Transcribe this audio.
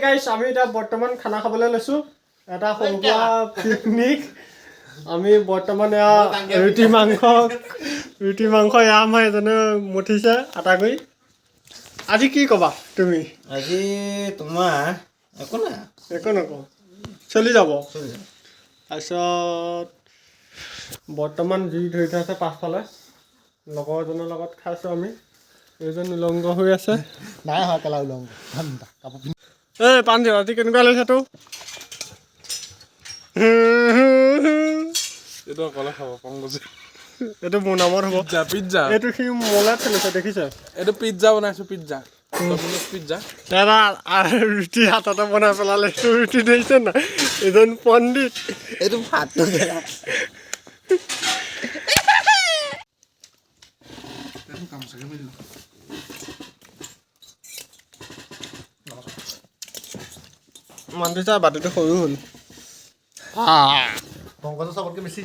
গাইছ আমি এতিয়া বৰ্তমান খানা খাবলৈ লৈছোঁ এটা সৰুকুৱা পিকনিক আমি বৰ্তমান এয়া ৰুটি মাংস এয়া আমাৰ এজনে মঠিছে আটা কৰি আজি কি ক'বা তুমি আজি তোমাৰ একো নকওঁ চলি যাব তাৰপিছত বৰ্তমান জুই ধৰি থোৱা আছে পাছফালে লগৰ এজনৰ লগত খাইছোঁ আমি এইজন উলংগ হৈ আছে নাই হয় কেলা উলংগ এই পাঞ্জি আজি কেনেকুৱা লাগিছে তোৰ এইটো অকলে খাব পংকজে এইটো মোৰ নামত হ'ব পিজ্জা এইটো সি মোলৈ খেলিছে দেখিছে এইটো পিজ্জা বনাইছো পিজ্জা পিজ্জা দাদা ৰুটি হাততে বনাই পেলালে তোৰ ৰুটি দেখিছে না এজন পণ্ডিত এইটো ভাতটো মানটো চা বাতিটো সৰু হ'ল পংকজৰ চবতকে বেছি